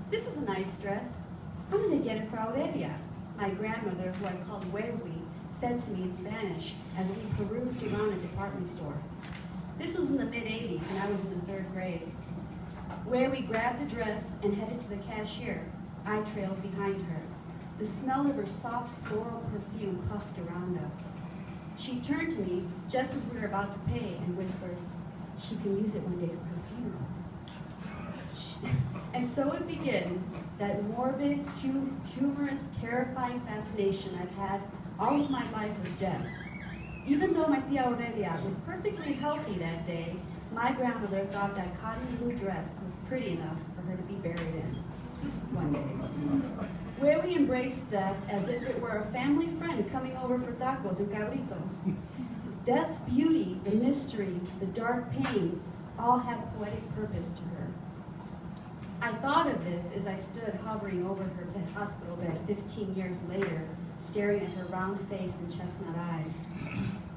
This is a nice dress. I'm going to get it for Aurelia. My grandmother, who I called Huehui, said to me in Spanish as we perused around a department store. This was in the mid-'80s, and I was in the 3rd grade. Huehui grabbed the dress and headed to the cashier. I trailed behind her. The smell of her soft floral perfume puffed around us. She turned to me just as we were about to pay and whispered, "She can use it one day for her funeral." And so it begins, that morbid, humorous, terrifying fascination I've had all of my life with death. Even though my tia Aurelia was perfectly healthy that day, my grandmother thought that cotton blue dress was pretty enough for her to be buried in one day. Where we embraced death as if it were a family friend coming over for tacos and cabrito. Death's beauty, the mystery, the dark pain, all had poetic purpose to her. I thought of this as I stood hovering over her hospital bed 15 years later, staring at her round face and chestnut eyes.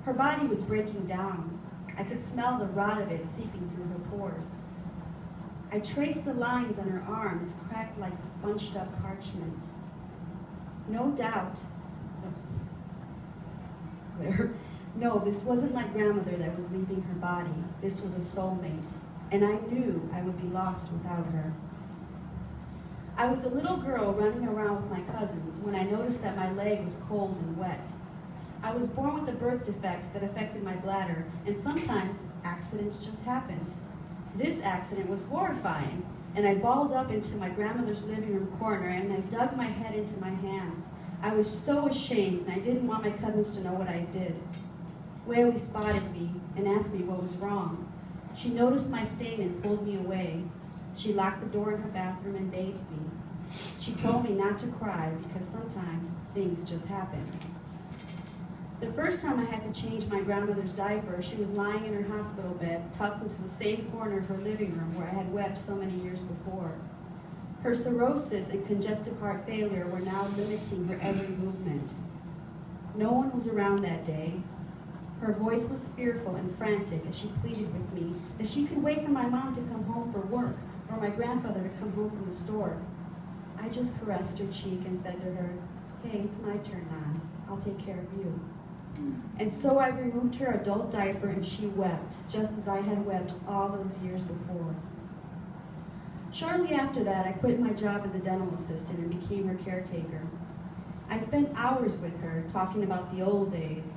Her body was breaking down. I could smell the rot of it seeping through her pores. I traced the lines on her arms, cracked like bunched up parchment. No doubt, no, this wasn't my grandmother that was leaving her body. This was a soulmate, and I knew I would be lost without her. I was a little girl running around with my cousins when I noticed that my leg was cold and wet. I was born with a birth defect that affected my bladder, and sometimes accidents just happened. This accident was horrifying, and I balled up into my grandmother's living room corner and I dug my head into my hands. I was so ashamed, and I didn't want my cousins to know what I did. Huehui spotted me and asked me what was wrong. She noticed my stain and pulled me away. She locked the door in her bathroom and bathed me. She told me not to cry because sometimes things just happen. The first time I had to change my grandmother's diaper, she was lying in her hospital bed, tucked into the same corner of her living room where I had wept so many years before. Her cirrhosis and congestive heart failure were now limiting her every movement. No one was around that day. Her voice was fearful and frantic as she pleaded with me that she could wait for my mom to come home for work or my grandfather to come home from the store. I just caressed her cheek and said to her, "Hey, it's my turn now. I'll take care of you." And so I removed her adult diaper and she wept, just as I had wept all those years before. Shortly after that, I quit my job as a dental assistant and became her caretaker. I spent hours with her talking about the old days.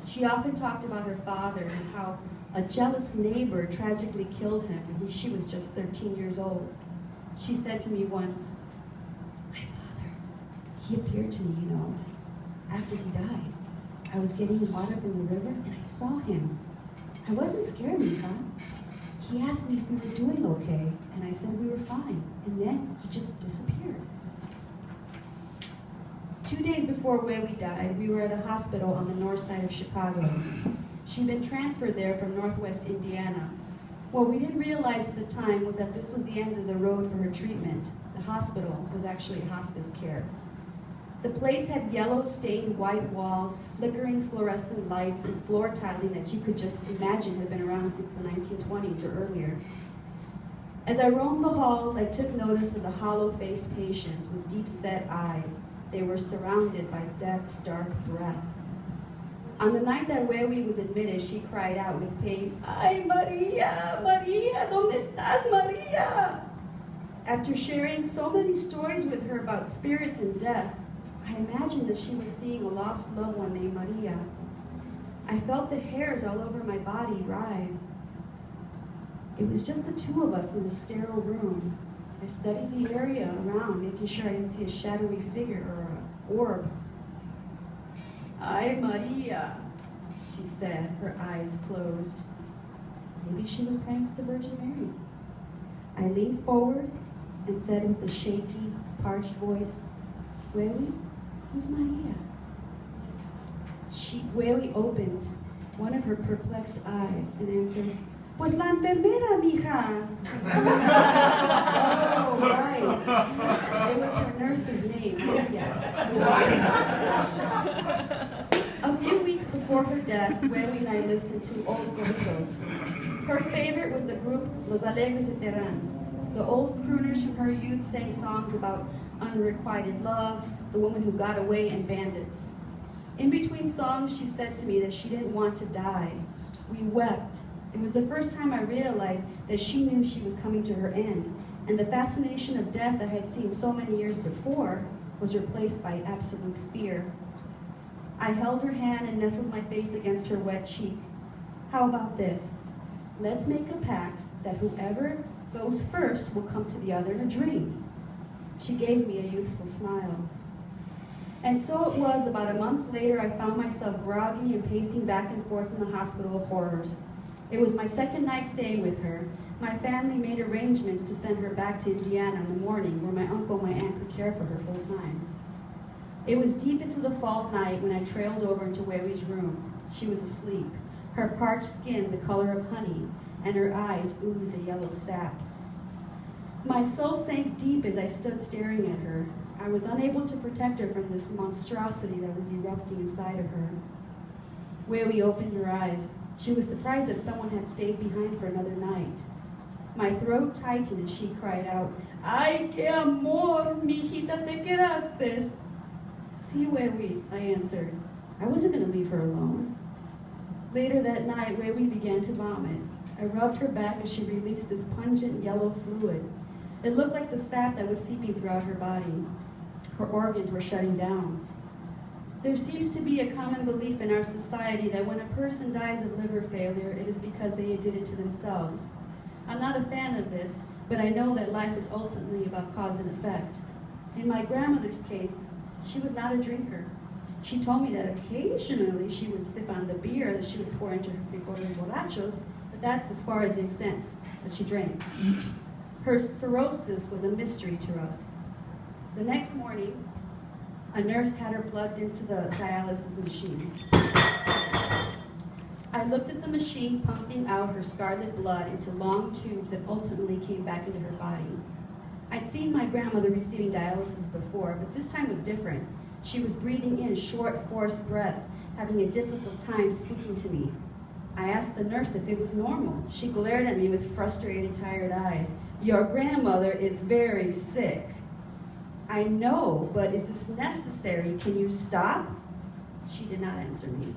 She often talked about her father and how a jealous neighbor tragically killed him when she was just 13 years old. She said to me once, "My father, he appeared to me, after he died. I was getting water up in the river and I saw him. I wasn't scared, Mika. He asked me if we were doing okay, and I said we were fine, and then he just disappeared." 2 days before Huehui died, we were at a hospital on the north side of Chicago. She'd been transferred there from Northwest Indiana. What we didn't realize at the time was that this was the end of the road for her treatment. The hospital was actually hospice care. The place had yellow stained white walls, flickering fluorescent lights, and floor tiling that you could just imagine had been around since the 1920s or earlier. As I roamed the halls, I took notice of the hollow-faced patients with deep-set eyes. They were surrounded by death's dark breath. On the night that Huehui was admitted, she cried out with pain, "Ay, Maria, Maria, ¿dónde estás, Maria?" After sharing so many stories with her about spirits and death, I imagined that she was seeing a lost loved one named Maria. I felt the hairs all over my body rise. It was just the two of us in the sterile room. I studied the area around, making sure I didn't see a shadowy figure or an orb. "Ay, Maria," she said, her eyes closed. Maybe she was praying to the Virgin Mary. I leaned forward and said with a shaky, parched voice, "Huehui, who's Maria?" Huehui opened one of her perplexed eyes and answered, "Pues la enfermera, mija." Oh, right. It was her nurse's name, Maria. Of Before her death, Huewi and I listened to old corridos. Her favorite was the group Los Alegres de Terran. The old crooners from her youth sang songs about unrequited love, the woman who got away, and bandits. In between songs, she said to me that she didn't want to die. We wept. It was the first time I realized that she knew she was coming to her end, and the fascination of death that I had seen so many years before was replaced by absolute fear. I held her hand and nestled my face against her wet cheek. How about this? Let's make a pact that whoever goes first will come to the other in a dream. She gave me a youthful smile. And so it was, about a month later, I found myself groggy and pacing back and forth in the hospital of horrors. It was my second night staying with her. My family made arrangements to send her back to Indiana in the morning, where my uncle and my aunt could care for her full time. It was deep into the fall night when I trailed over into Huewi's room. She was asleep, her parched skin the color of honey, and her eyes oozed a yellow sap. My soul sank deep as I stood staring at her. I was unable to protect her from this monstrosity that was erupting inside of her. Huewi opened her eyes. She was surprised that someone had stayed behind for another night. My throat tightened as she cried out, "Ay, qué amor, mijita, te quedaste." "Sí, Huewi," I answered. I wasn't going to leave her alone. Later that night, Huewi began to vomit. I rubbed her back as she released this pungent yellow fluid. It looked like the sap that was seeping throughout her body. Her organs were shutting down. There seems to be a common belief in our society that when a person dies of liver failure, it is because they did it to themselves. I'm not a fan of this, but I know that life is ultimately about cause and effect. In my grandmother's case, she was not a drinker. She told me that occasionally she would sip on the beer that she would pour into her frijoles borrachos, but that's as far as the extent that she drank. Her cirrhosis was a mystery to us. The next morning, a nurse had her plugged into the dialysis machine. I looked at the machine pumping out her scarlet blood into long tubes that ultimately came back into her body. I'd seen my grandmother receiving dialysis before, but this time was different. She was breathing in short, forced breaths, having a difficult time speaking to me. I asked the nurse if it was normal. She glared at me with frustrated, tired eyes. "Your grandmother is very sick." "I know, but is this necessary? Can you stop?" She did not answer me.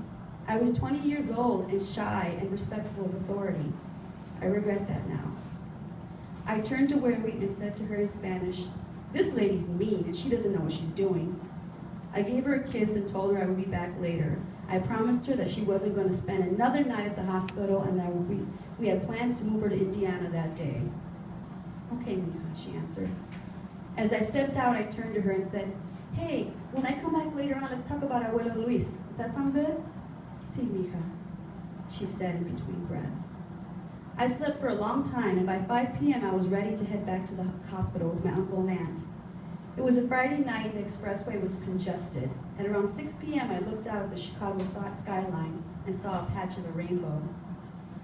I was 20 years old and shy and respectful of authority. I regret that now. I turned to Huewi and said to her in Spanish, "This lady's mean and she doesn't know what she's doing." I gave her a kiss and told her I would be back later. I promised her that she wasn't going to spend another night at the hospital and that we had plans to move her to Indiana that day. "Okay, mija," she answered. As I stepped out, I turned to her and said, "Hey, when I come back later on, let's talk about Abuelo Luis. Does that sound good?" "Sí, mija," she said in between breaths. I slept for a long time, and by 5 p.m. I was ready to head back to the hospital with my uncle and aunt. It was a Friday night and the expressway was congested. At around 6 p.m. I looked out at the Chicago skyline and saw a patch of a rainbow.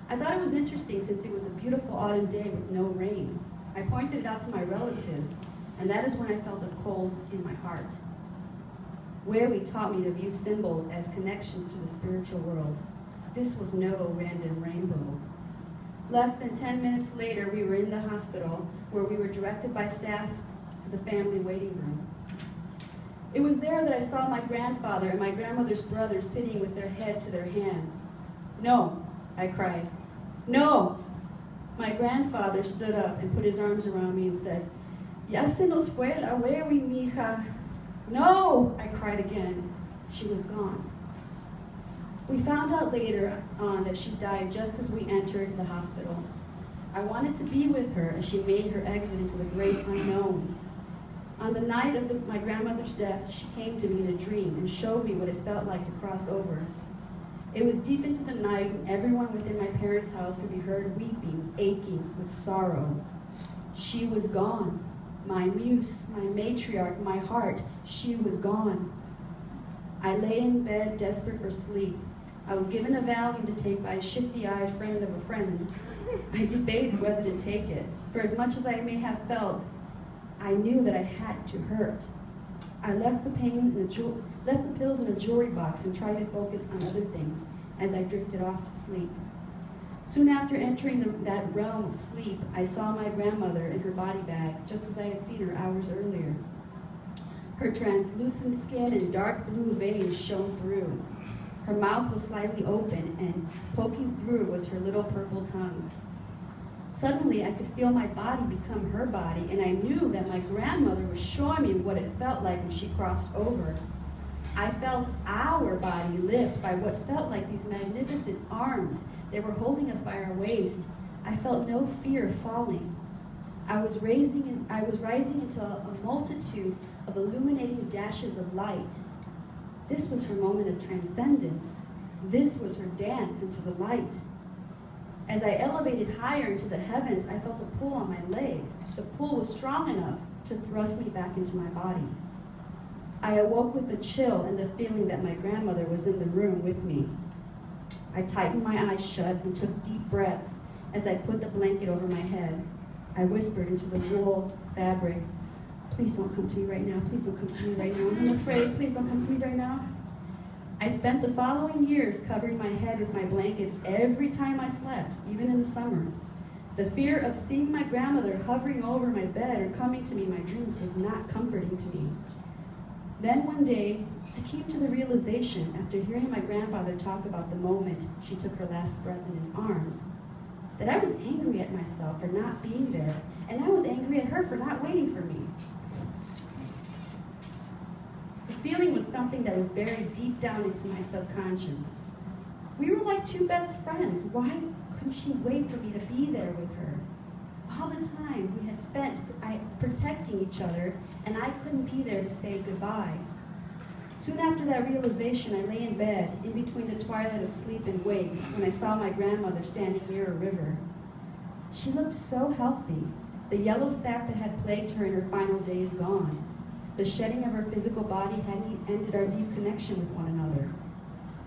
I thought it was interesting since it was a beautiful autumn day with no rain. I pointed it out to my relatives, and that is when I felt a cold in my heart. Huewi taught me to view symbols as connections to the spiritual world. This was no random rainbow. Less than 10 minutes later, we were in the hospital where we were directed by staff to the family waiting room. It was there that I saw my grandfather and my grandmother's brother sitting with their head to their hands. "No," I cried. "No!" My grandfather stood up and put his arms around me and said, "Ya se nos fue la Huewi, mija." "No!" I cried again. She was gone. We found out later on that she died just as we entered the hospital. I wanted to be with her as she made her exit into the great unknown. On the night of my grandmother's death, she came to me in a dream and showed me what it felt like to cross over. It was deep into the night, and everyone within my parents' house could be heard weeping, aching with sorrow. She was gone. My muse, my matriarch, my heart, she was gone. I lay in bed, desperate for sleep. I was given a Valium to take by a shifty-eyed friend of a friend. I debated whether to take it, for as much as I may have felt, I knew that I had to hurt. I left the pills in a jewelry box and tried to focus on other things as I drifted off to sleep. Soon after entering that realm of sleep, I saw my grandmother in her body bag, just as I had seen her hours earlier. Her translucent skin and dark blue veins shone through. Her mouth was slightly open, and poking through was her little purple tongue. Suddenly, I could feel my body become her body, and I knew that my grandmother was showing me what it felt like when she crossed over. I felt our body lift by what felt like these magnificent arms. They were holding us by our waist. I felt no fear of falling. I was rising into a multitude of illuminating dashes of light. This was her moment of transcendence. This was her dance into the light. As I elevated higher into the heavens, I felt a pull on my leg. The pull was strong enough to thrust me back into my body. I awoke with a chill and the feeling that my grandmother was in the room with me. I tightened my eyes shut and took deep breaths as I put the blanket over my head. I whispered into the wool fabric, "Please don't come to me right now. Please don't come to me right now. I'm afraid. Please don't come to me right now." I spent the following years covering my head with my blanket every time I slept, even in the summer. The fear of seeing my grandmother hovering over my bed or coming to me in my dreams was not comforting to me. Then one day, I came to the realization, after hearing my grandfather talk about the moment she took her last breath in his arms, that I was angry at myself for not being there, and I was angry at her for not waiting for me. The feeling was something that was buried deep down into my subconscious. We were like two best friends. Why couldn't she wait for me to be there with her? All the time we had spent protecting each other, and I couldn't be there to say goodbye. Soon after that realization, I lay in bed, in between the twilight of sleep and wake, when I saw my grandmother standing near a river. She looked so healthy. The yellow sap that had plagued her in her final days gone. The shedding of her physical body hadn't ended our deep connection with one another.